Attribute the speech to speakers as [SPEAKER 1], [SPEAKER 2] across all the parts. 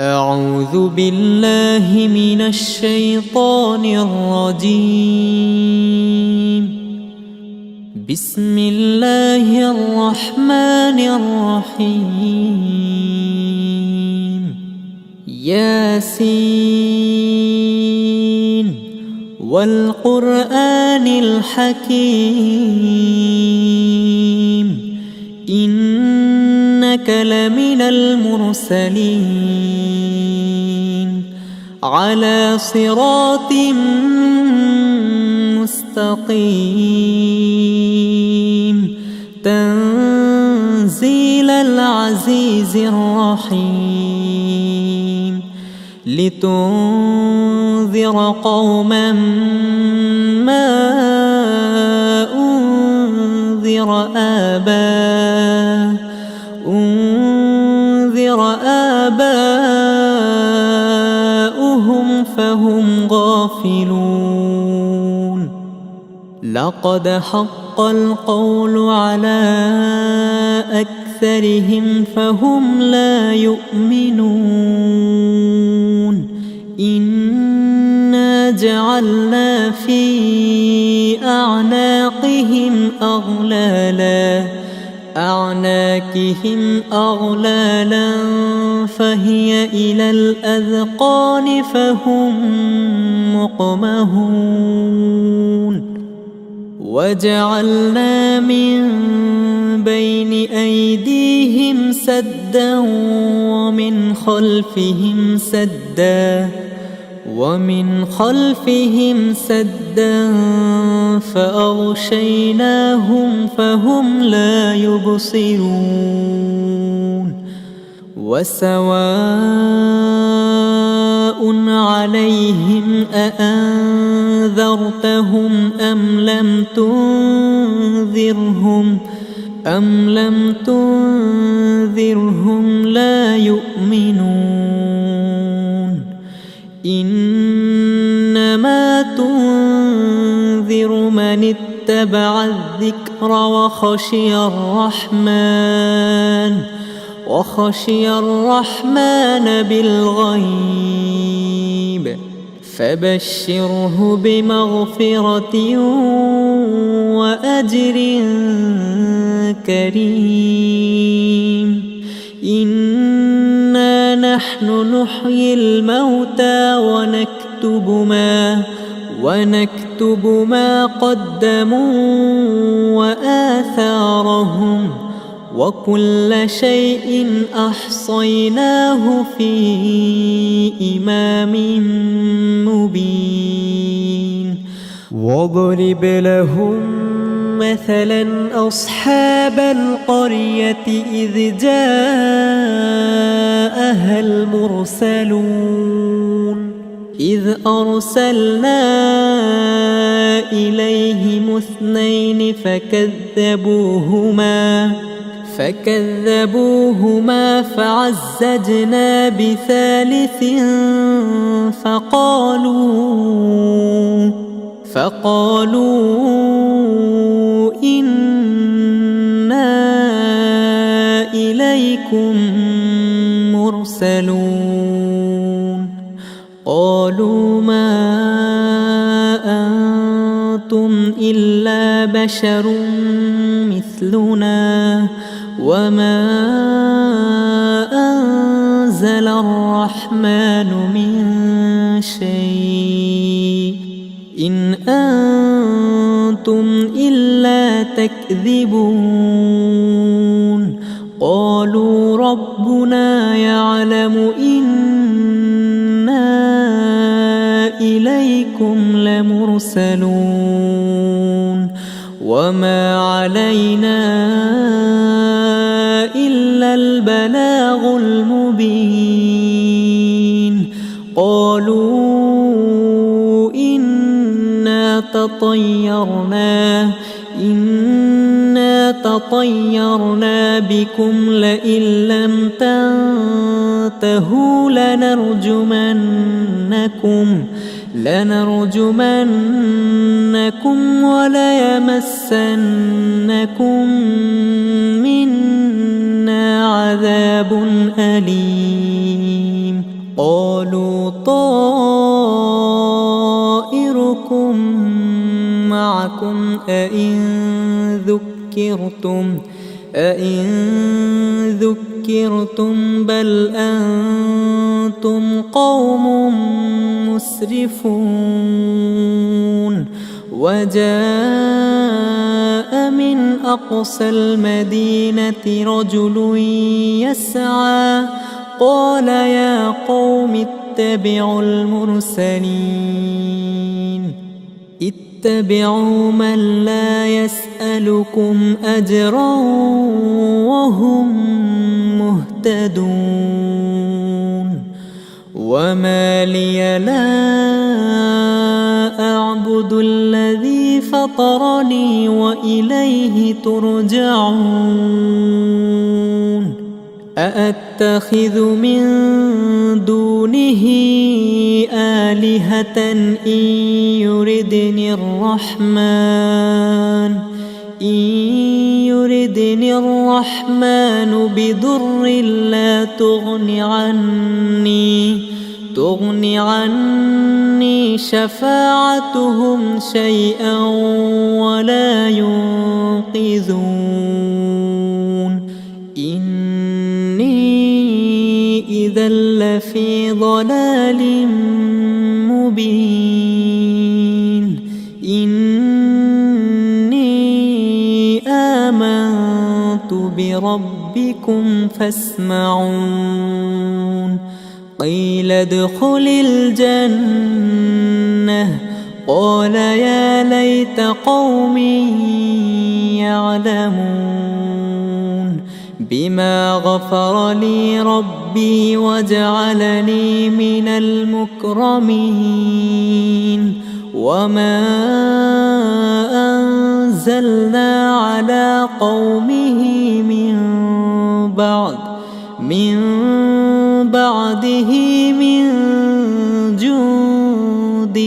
[SPEAKER 1] أعوذ بالله من الشيطان الرجيم. بسم الله الرحمن الرحيم. ياسين والقرآن الحكيم إنك لمن المرسلين على صراط مستقيم تنزيل العزيز الرحيم لتنذر قوما ما أنذر آباؤهم فهم غافلون. لقد حق القول على أكثرهم فهم لا يؤمنون. إنا جعلنا في أعناقهم أغلالا فهي إلى الأذقان فهم مقمحون. وجعلنا من بين أيديهم سدا ومن خلفهم سدا فأغشيناهم فهم لا يبصرون. وسواء عليهم أأنذرتهم أم لم تنذرهم لا يؤمنون. إنما تنذر من اتبع الذكر وخشي الرحمن بالغيب فبشره بمغفرة وأجر كريم. إنا نحن نحيي الموتى ونكتب ما قدموا وآثارهم وكل شيء أحصيناه في إمام مبين. واضرب لهم مثلا أصحاب القرية إذ جاءها المرسلون إذ أرسلنا إليهم 2 فكذبوهما فعززنا بثالث فقالوا إنا إليكم مرسلون. قالوا ما أنتم إلا بشر مثلنا وما أنزل الرحمن من شيء إن أنتم إلا تكذبون. قالوا ربنا يعلم إنا إليكم لمرسلون وما علينا إلا البلاغ المبين. قالوا إنا تطيرنا بكم لئن لم تنتهوا لنرجمنكم وليمسنكم منا عذاب أليم. قالوا طائركم معكم أئن ذكرتم بل أنتم قوم مسرفون وجاء من أقصى المدينة رجل يسعى قال يا قوم اتبعوا المرسلين اتبعوا من لا يسألكم أجرا وهم مهتدون وما لي لا أعبد الذي فطرني وإليه ترجعون أأتخذ من دونه آلهة إن يردني الرحمن بضر لا تغن عني شفاعتهم شيئا ولا ينقذون إذا لفي ضلال مبين إني آمنت بربكم فاسمعون قيل ادخل الجنة قال يا ليت قومي يعلمون بما غفر لي ربي وجعلني من المكرمين وما أنزلنا على قومه من بعده من جند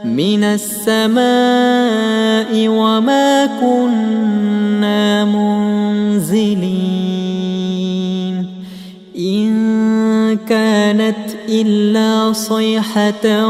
[SPEAKER 1] من السماء وما كنا منزلين إن كانت إلا صيحة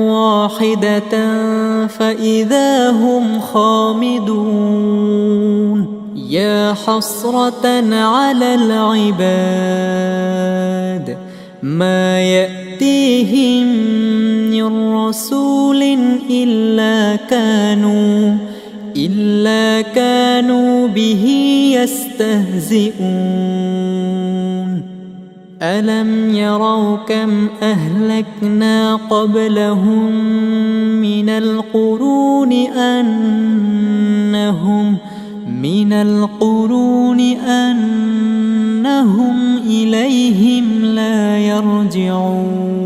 [SPEAKER 1] واحدة فإذا هم خامدون يا حسرة على العباد ما يأتيهم من رسول إلا كانوا به يستهزئون ألم يروا كم أهلكنا قبلهم من القرون أنهم إليهم لا يرجعون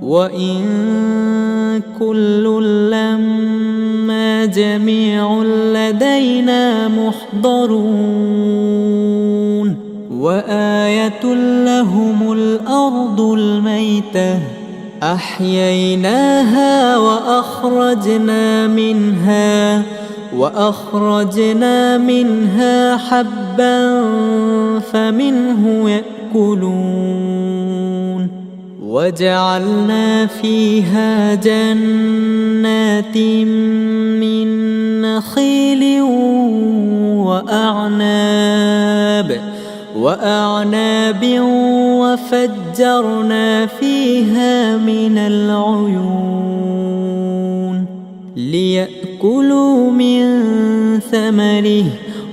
[SPEAKER 1] وإن كل لما جميع لدينا محضرون وآية لهم الأرض الميتة أحييناها وأخرجنا منها حبا فمنه يأكلون وجعلنا فيها جنات من نخيل وأعناب وفجرنا فيها من العيون ليأكلوا من ثمره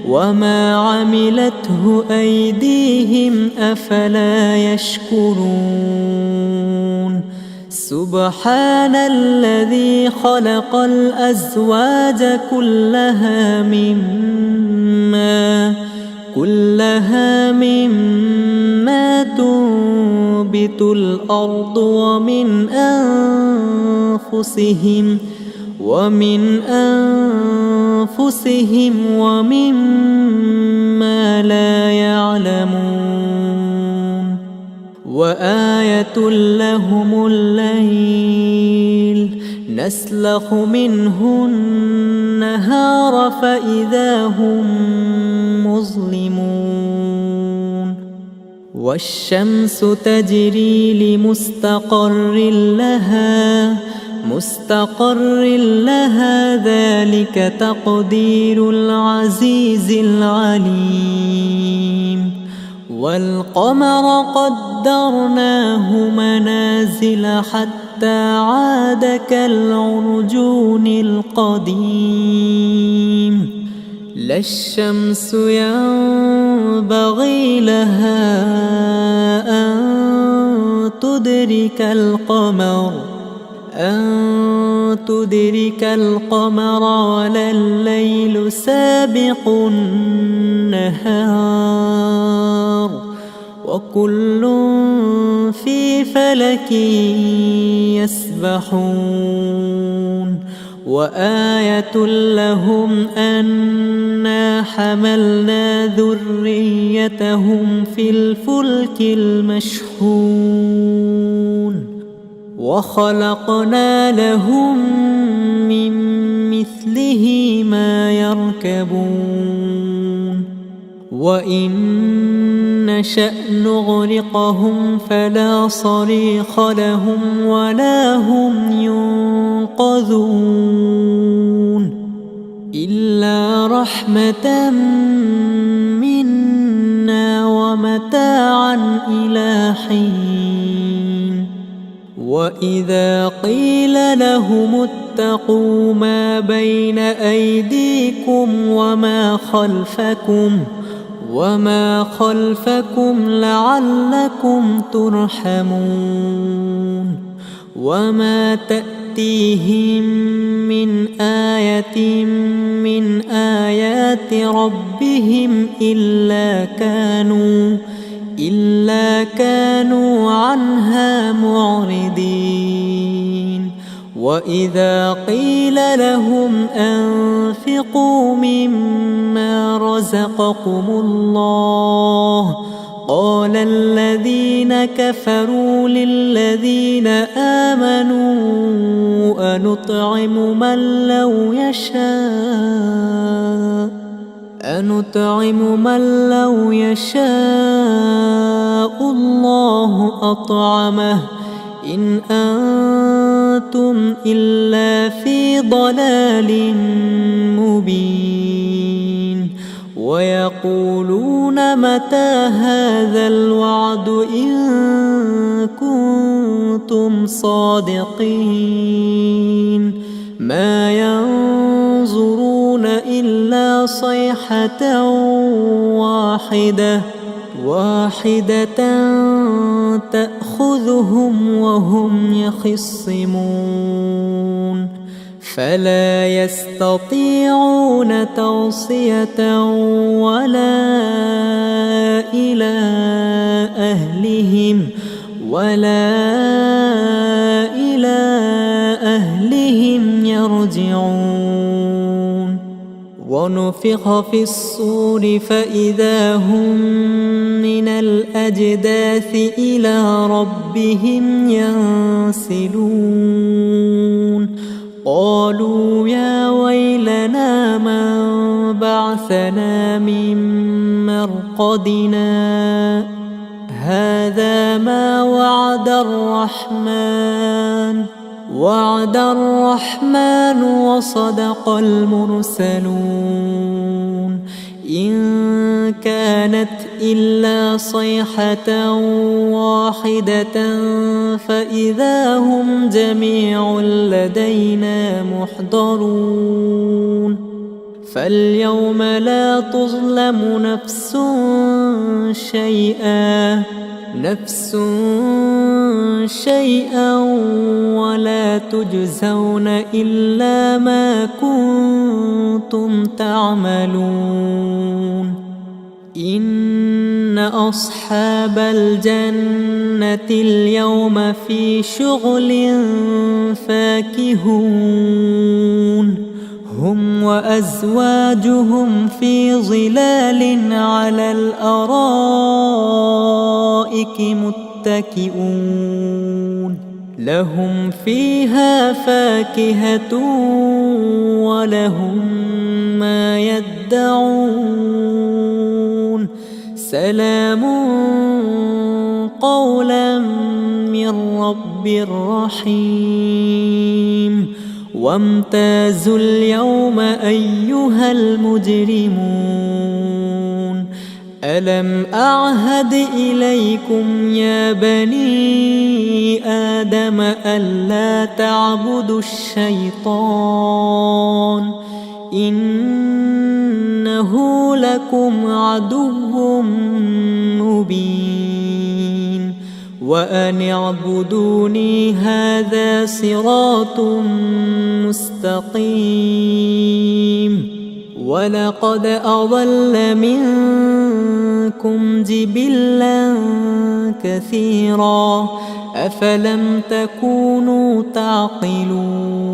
[SPEAKER 1] وما عملته أيديهم أفلا يشكرون سبحان الذي خلق الأزواج كلها مما تنبت الأرض ومن أنفسهم ومما لا يعلمون وآية لهم الليل نسلخ منه النهار فإذا هم مظلمون والشمس تجري مستقر لها ذلك تقدير العزيز العليم والقمر قدرناه منازل حتى عاد كالعرجون القديم لا الشمس ينبغي لها أن تدرك القمر ولا الليل سابق النهار وكل في فلك يسبحون وآية لهم أنا حملنا ذريتهم في الفلك المشحون وخلقنا لهم من مثله ما يركبون وإن نشأ نغرقهم فلا صريخ لهم ولا هم ينقذون إلا رحمة منا ومتاعا إلى حين وإذا قيل لهم اتقوا ما بين أيديكم وما خلفكم لعلكم ترحمون وما تأتيهم من آية من آيات ربهم إلا كانوا عنها معرضين وإذا قيل لهم أنفقوا مما رزقكم الله قال الذين كفروا للذين آمنوا أنطعم من لو يشاء الله أطعمه إن أنتم إلا في ضلال مبين ويقولون متى هذا الوعد إن كنتم صادقين ما ينظرون إلا صيحة واحدة تأخذهم وهم يخصمون فلا يستطيعون توصية ولا إلى أهلهم يرجعون ونفخ في الصور فإذا هم من الأجداث إلى ربهم ينسلون قالوا يا ويلنا من بعثنا من مرقدنا هذا ما وعد الرحمن وصدق المرسلون إن كانت إلا صيحة واحدة فإذا هم جميع لدينا محضرون فاليوم لا تظلم نفس شيئا ولا تجزون إلا ما كنتم تعملون إن أصحاب الجنة اليوم في شغل فاكهون هم وأزواجهم في ظلال على الأرائك متكئون لهم فيها فاكهة ولهم ما يدعون سلام قولا من رب رحيم وامتازوا اليوم أيها المجرمون ألم أعهد إليكم يا بني آدم ألا تعبدوا الشيطان إنه لكم عدو مبين وأن اعبدوني هذا صراط مستقيم ولقد أضل منكم جبلا كثيرا أفلم تكونوا تعقلون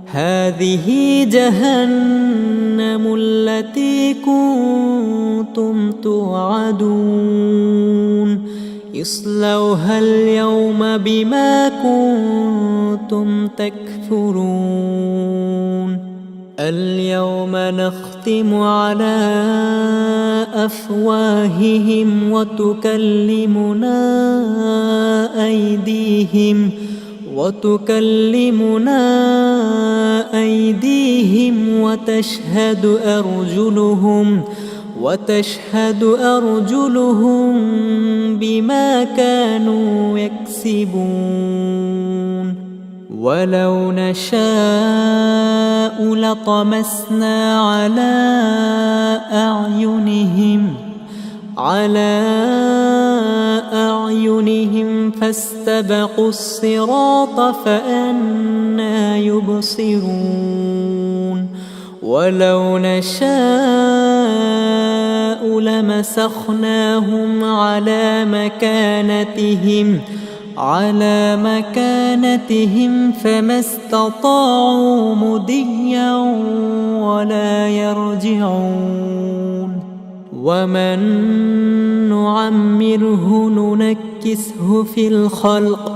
[SPEAKER 1] هذه جهنم التي كنتم توعدون اصلوها اليوم بما كنتم تكفرون اليوم نختم على أفواههم وتكلمنا أيديهم وتشهد أرجلهم بما كانوا يكسبون ولو نشاء لطمسنا على أعينهم فاستبقوا الصراط فأنى يبصرون ولو نشاء لمسخناهم على مكانتهم فما استطاعوا مضيا ولا يرجعون ومن نعمره ننكسه في الخلق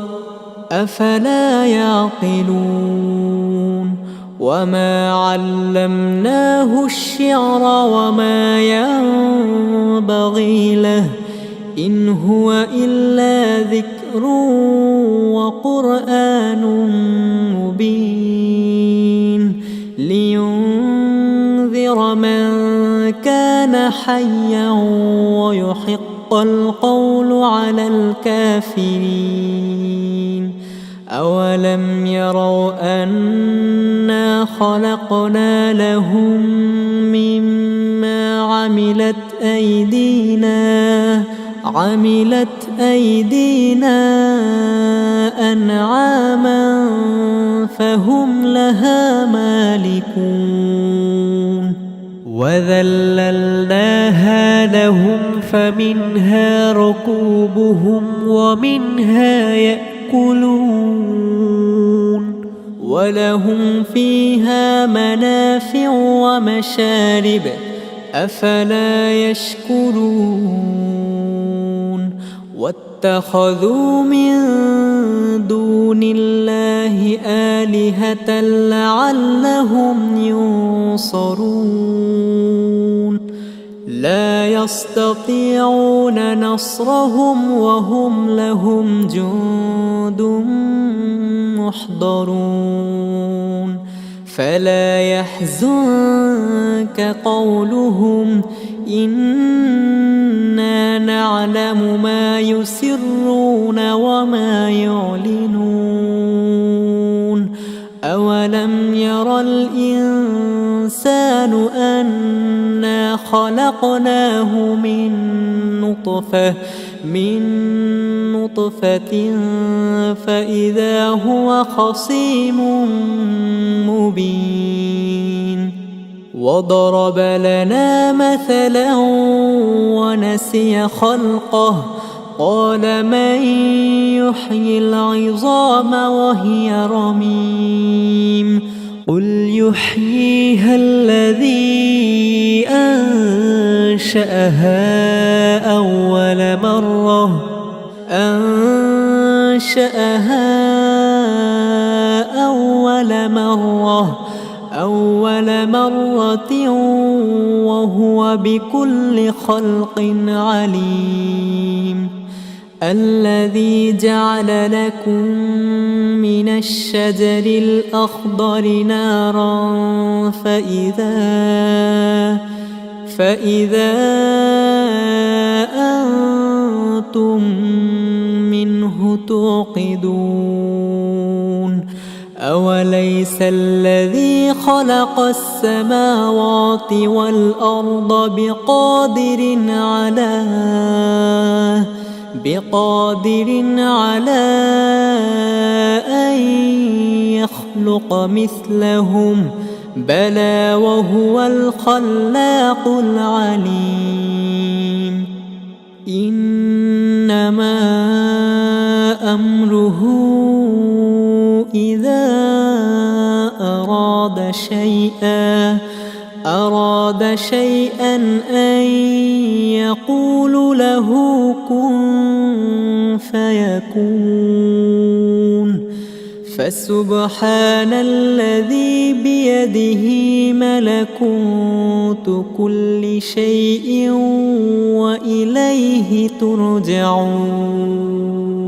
[SPEAKER 1] أفلا يعقلون وما علمناه الشعر وما ينبغي له إن هو إلا ذكر وقرآن مبين لينذر من كان حيا ويحق القول على الكافرين أولم يروا أنا خلقنا لهم مما عملت أيدينا أنعاما فهم لها مالكون وذللناها لهم فمنها ركوبهم ومنها يأكلون ولهم فيها منافع ومشارب أفلا يشكرون واتخذوا من دون الله آلهة لعلهم ينصرون لا يستطيعون نصرهم وهم لهم جند محضرون فلا يحزنك قولهم إنا نعلم ما يسرون وما يعلنون أولم ير الإنسان أنا خلقناه من نطفة فإذا هو خصيم مبين وضرب لنا مثلا ونسي خلقه قال من يحيي العظام وهي رميم قل يحييها الذي أنشأها أول مرة أنشأها أول مرة وهو بكل خلق عليم. الذي جعل لكم من الشجر الأخضر نارا فإذا أنتم منه توقدون. أوليس الذي خلق السماوات والأرض بقادر على أن يخلق مثلهم؟ بلى وهو الخلاق العليم. إنما أمره إذا أراد شيئا أن يقول له كن فيكون. فسبحان الذي بيده ملكوت كل شيء وإليه ترجعون.